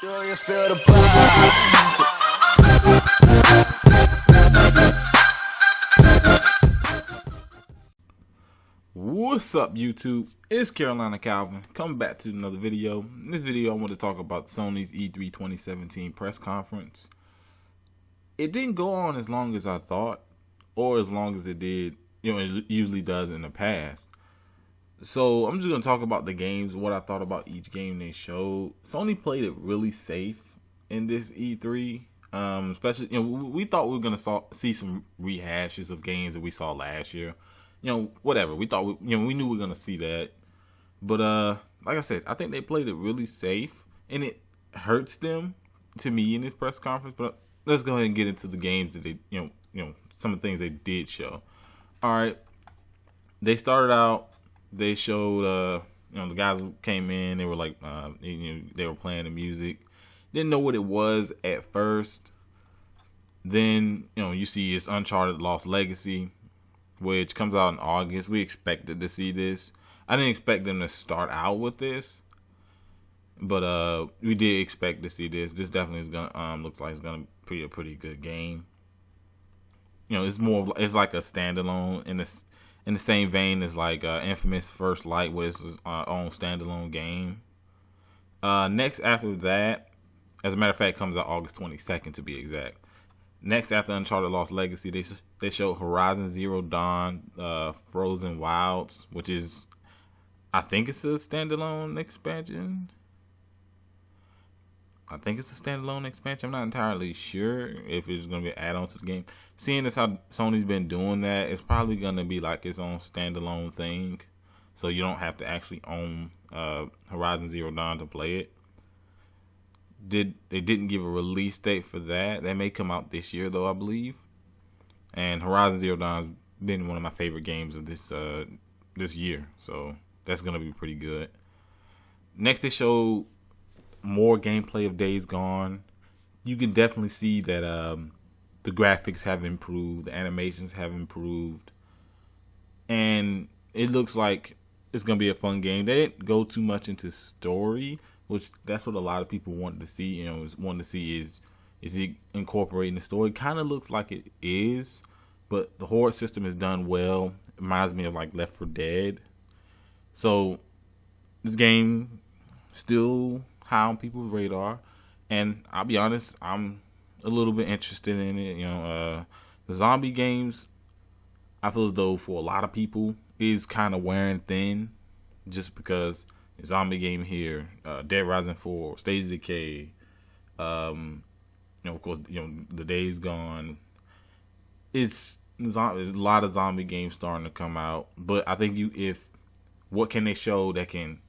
Do you feel the vibes? What's up, YouTube? It's Carolina Calvin coming back to another video. In this video, I want to talk about Sony's E3 2017 press conference. It didn't go on as long as I thought, or as long as it did, it usually does in the past. So I'm just going to talk about the games, what I thought about each game they showed. Sony played it really safe in this E3. Especially, we thought we were going to see some rehashes of games that we saw last year. Whatever. We thought, we knew we were going to see that. But, like I said, I think they played it really safe. And it hurts them, to me, in this press conference. But let's go ahead and get into the games that they, some of the things they did show. All right. They started out, they showed, the guys came in, they were like, they were playing the music. Didn't know what it was at first. Then, you see it's Uncharted Lost Legacy, which comes out in August. We expected to see this. I didn't expect them to start out with this, but we did expect to see this. This definitely is gonna looks like it's gonna be a pretty good game. It's it's like a standalone in the same vein as like Infamous First Light, where it's its own standalone game. Next after that, as a matter of fact, comes out August 22nd to be exact. Next after Uncharted Lost Legacy, they showed Horizon Zero Dawn, Frozen Wilds, which is, I think it's a standalone expansion. I'm not entirely sure if it's going to be an add-on to the game. Seeing as how Sony's been doing that, it's probably going to be like its own standalone thing. So you don't have to actually own Horizon Zero Dawn to play it. They didn't give a release date for that. That may come out this year, though, I believe. And Horizon Zero Dawn has been one of my favorite games of this year. So that's going to be pretty good. Next, they showed more gameplay of Days Gone. You can definitely see that the graphics have improved, the animations have improved, and it looks like it's gonna be a fun game. They didn't go too much into story, which that's what a lot of people wanted to see. Is it incorporating the story? Kind of looks like it is, but the horde system is done well. It reminds me of like Left 4 Dead. So this game still high on people's radar, and I'll be honest, I'm a little bit interested in it. The zombie games, I feel as though for a lot of people is kind of wearing thin, just because the zombie game here, Dead Rising 4, State of Decay, of course, the Days Gone. It's a lot of zombie games starting to come out, but I think what can they show that can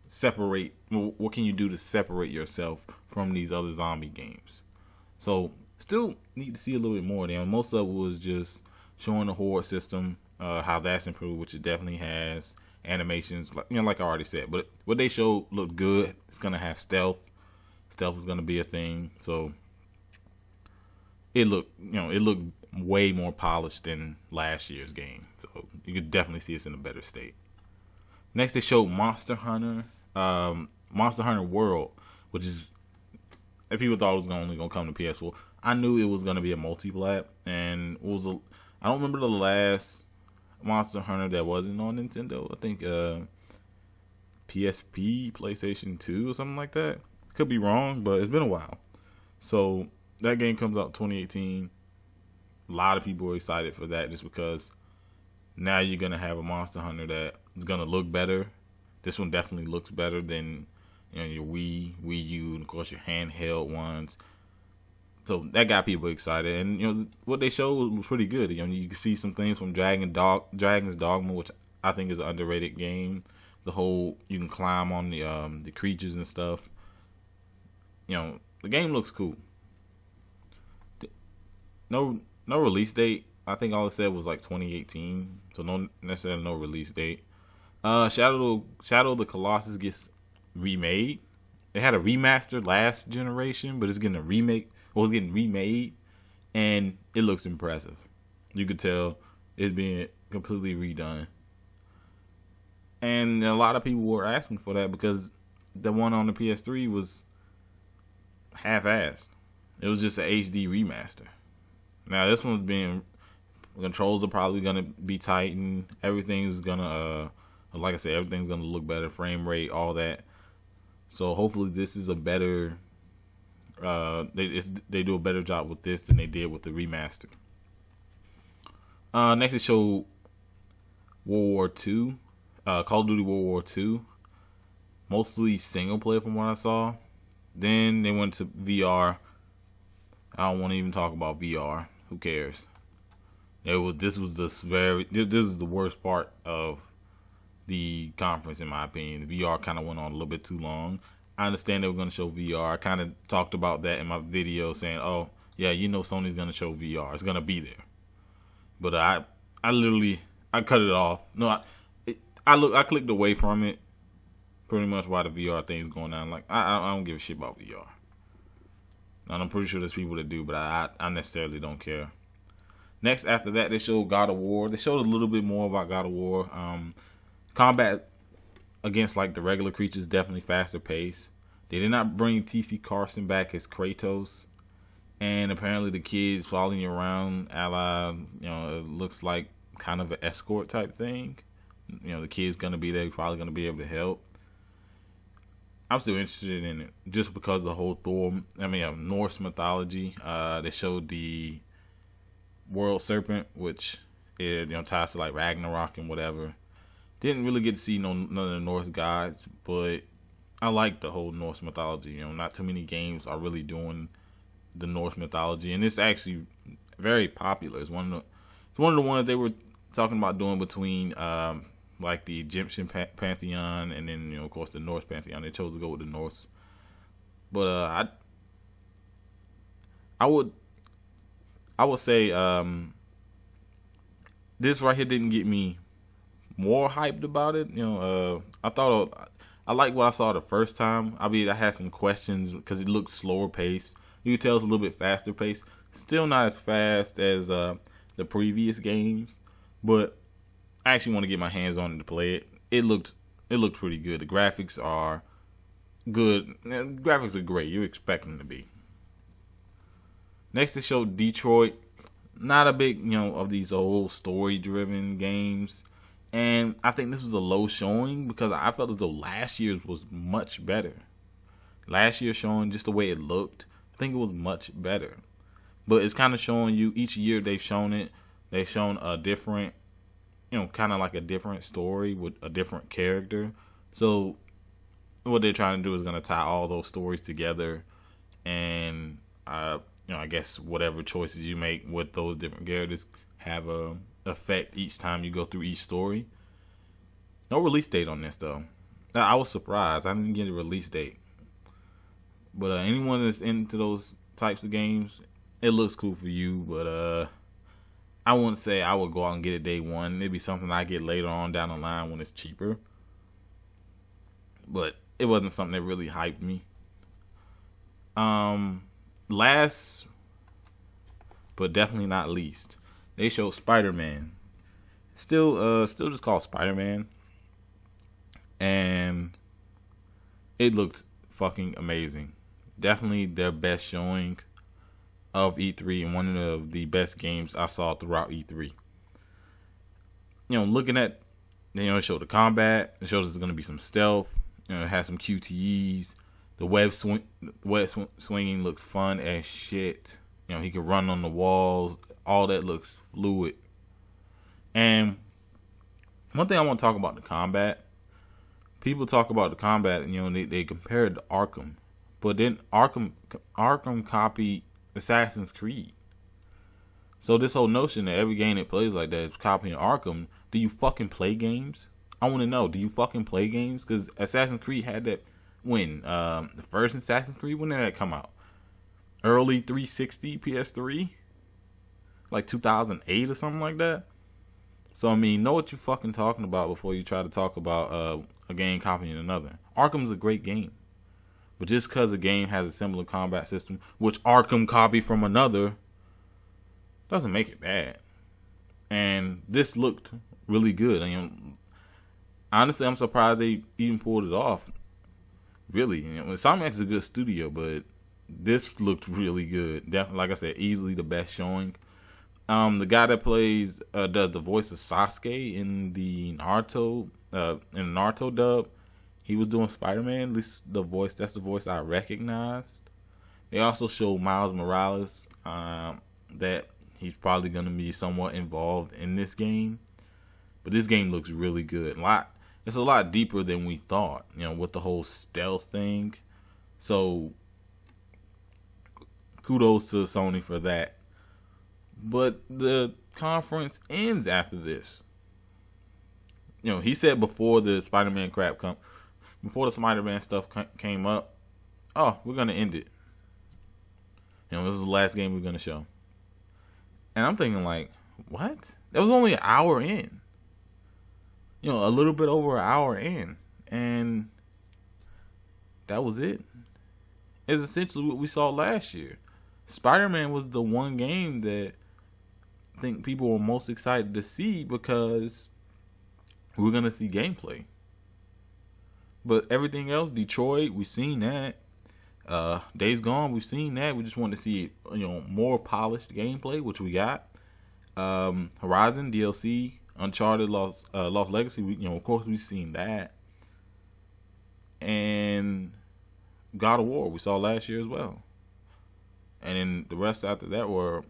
separate? What can you do to separate yourself from these other zombie games? So still need to see a little bit more. Most of it was just showing the horde system, how that's improved, which it definitely has. Animations, like I already said, but what they showed looked good. It's gonna have stealth. Stealth is gonna be a thing. So it looked way more polished than last year's game. So you could definitely see it's in a better state. Next, they showed Monster Hunter World, which is, if people thought it was only gonna come to PS4, I knew it was gonna be a multi-plat, and I don't remember the last Monster Hunter that wasn't on Nintendo. I think PSP, PlayStation 2, or something like that. Could be wrong, but it's been a while. So that game comes out 2018. A lot of people are excited for that, just because now you're gonna have a Monster Hunter that is gonna look better. This one definitely looks better than your Wii U, and of course your handheld ones. So that got people excited, and what they showed was pretty good. You can see some things from Dragon's Dogma, which I think is an underrated game. The whole, you can climb on the creatures and stuff. The game looks cool. No release date. I think all it said was like 2018, so no release date. Shadow of the Colossus gets remade. It had a remaster last generation, but it's getting a remake. Well, it's getting remade, and it looks impressive. You could tell it's being completely redone. And a lot of people were asking for that because the one on the PS3 was half-assed. It was just an HD remaster. Now this one's being, controls are probably gonna be tightened. Everything's gonna, like I said, everything's gonna look better, frame rate, all that. So hopefully this is a better, they do a better job with this than they did with the remaster. Next they showed World War II, Call of Duty World War II, mostly single player from what I saw. Then they went to VR. I don't want to even talk about VR. Who cares? This is the worst part of the conference in my opinion. The VR kind of went on a little bit too long. I understand they were going to show VR. I kind of talked about that in my video, saying, "Oh yeah, you know Sony's going to show VR. It's going to be there." But I cut it off. No, I clicked away from it pretty much while the VR thing's going on. Like I don't give a shit about VR. And I'm pretty sure there's people that do, but I necessarily don't care. Next, after that, they showed God of War. They showed a little bit more about God of War. Combat against like the regular creatures definitely faster paced. They did not bring T.C. Carson back as Kratos, and apparently the kids following you around, a la, it looks like kind of an escort type thing. The kid's gonna be there, probably gonna be able to help. I'm still interested in it just because of the whole Norse mythology. They showed the World Serpent, which ties to like Ragnarok and whatever. Didn't really get to see none of the Norse gods, but I like the whole Norse mythology. Not too many games are really doing the Norse mythology, and it's actually very popular. It's one of the ones they were talking about doing between like the Egyptian pantheon and then of course the Norse pantheon. They chose to go with the Norse, but I would say this right here didn't get me more hyped about it. I like what I saw the first time. I had some questions because it looked slower paced. You could tell it's a little bit faster paced. Still not as fast as the previous games, but I actually want to get my hands on it to play it. It looked pretty good. The graphics are good. The graphics are great. You expect them to be. Next, they showed Detroit. Not a big, of these old story-driven games. And I think this was a low showing because I felt as though last year's was much better. Last year's showing, just the way it looked, I think it was much better. But it's kind of showing you, each year they've shown a different, kind of like a different story with a different character. So what they're trying to do is going to tie all those stories together, and I guess whatever choices you make with those different characters have a effect each time you go through each story. No release date on this though. I was surprised. I didn't get a release date. But anyone that's into those types of games, it looks cool for you. But I wouldn't say I would go out and get it day one. It'd be something I get later on down the line when it's cheaper. But it wasn't something that really hyped me. Last, but definitely not least, they showed Spider-Man. Still just called Spider-Man. And it looked fucking amazing. Definitely their best showing of E3 and one of the best games I saw throughout E3. Looking at, it showed the combat. It shows there's going to be some stealth. It has some QTEs. The web swinging looks fun as shit. He can run on the walls. All that looks fluid. And one thing I want to talk about the combat. People talk about the combat and they compare it to Arkham. But then Arkham copied Assassin's Creed. So this whole notion that every game that plays like that is copying Arkham, do you fucking play games? I want to know, do you fucking play games? Because Assassin's Creed had that when the first Assassin's Creed, when did that come out? Early 360 PS3? Like 2008 or something like that? So know what you're fucking talking about before you try to talk about a game copying another. Arkham's a great game. But just because a game has a similar combat system, which Arkham copied from another, doesn't make it bad. And this looked really good. Honestly, I'm surprised they even pulled it off. Really, Insomniac is a good studio, but this looked really good. Definitely, like I said, easily the best showing. The guy that plays does the voice of Sasuke in the Naruto dub. He was doing Spider-Man. At least that's the voice I recognized. They also showed Miles Morales, that he's probably going to be somewhat involved in this game. But this game looks really good. It's a lot deeper than we thought, with the whole stealth thing. So kudos to Sony for that. But the conference ends after this. He said before the Spider-Man before the Spider-Man stuff came up, oh, we're gonna end it. This is the last game we're gonna show. And I'm thinking like, what? That was only an hour in. A little bit over an hour in, and that was it. It's essentially what we saw last year. Spider-Man was the one game that I think people were most excited to see because we're going to see gameplay. But everything else, Detroit, we've seen that. Days Gone, we've seen that. We just want to see, more polished gameplay, which we got. Horizon, DLC, Uncharted, Lost Legacy, of course we've seen that. And God of War, we saw last year as well. And then the rest after that were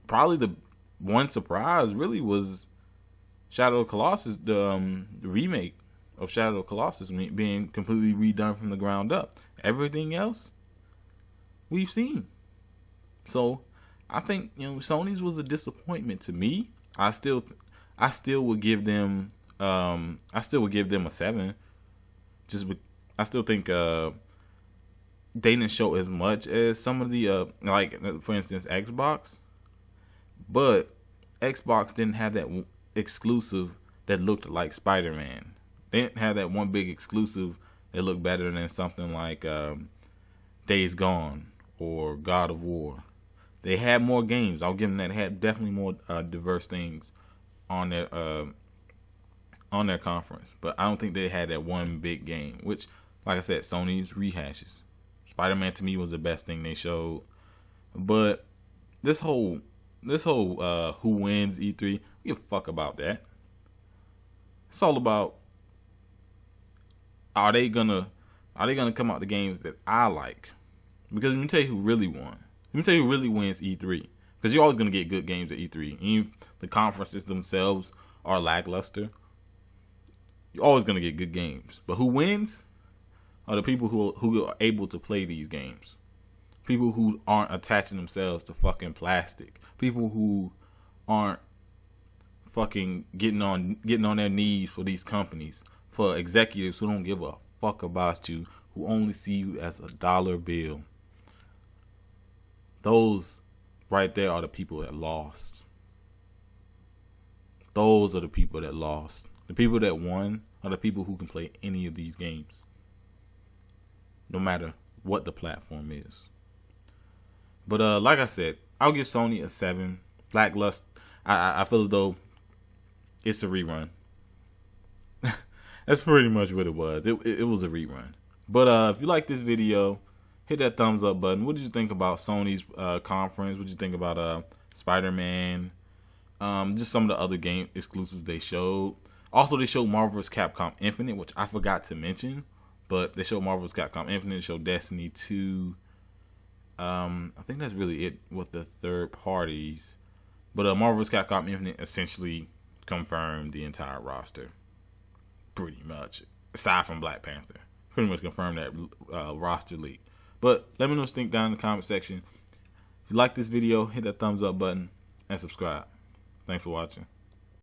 probably the one surprise really was Shadow of Colossus, the remake of Shadow of Colossus being completely redone from the ground up. Everything else we've seen. So I think Sony's was a disappointment to me. I still would give them a 7. I still think they didn't show as much as some of the like for instance Xbox. But Xbox didn't have that exclusive that looked like Spider-Man. They didn't have that one big exclusive that looked better than something like Days Gone or God of War. They had more games. I'll give them that. They had definitely more diverse things on their conference. But I don't think they had that one big game, which, like I said, Sony's rehashes. Spider-Man to me was the best thing they showed. But this whole who wins E3, we give a fuck about that. It's all about are they gonna come out the games that I like? Because let me tell you who really won. Let me tell you who really wins E3. Because you're always gonna get good games at E3. Even the conferences themselves are lackluster. You're always gonna get good games. But who wins are the people who are able to play these games. People who aren't attaching themselves to fucking plastic. People who aren't fucking getting on their knees for these companies. For executives who don't give a fuck about you. Who only see you as a dollar bill. Those right there are the people that lost. Those are the people that lost. The people that won are the people who can play any of these games. No matter what the platform is. But like I said, I'll give Sony a 7. Lackluster. I feel as though it's a rerun. That's pretty much what it was. It was a rerun. But if you like this video, hit that thumbs up button. What did you think about Sony's conference? What did you think about Spider-Man? Just some of the other game exclusives they showed. Also, they showed Marvel vs. Capcom Infinite, which I forgot to mention. But they showed Marvel vs. Capcom Infinite. They showed Destiny 2. I think that's really it with the third parties. But Marvel vs. Capcom Infinite essentially confirmed the entire roster. Pretty much. Aside from Black Panther. Pretty much confirmed that roster leak. But let me know what you think down in the comment section. If you like this video, hit that thumbs up button and subscribe. Thanks for watching.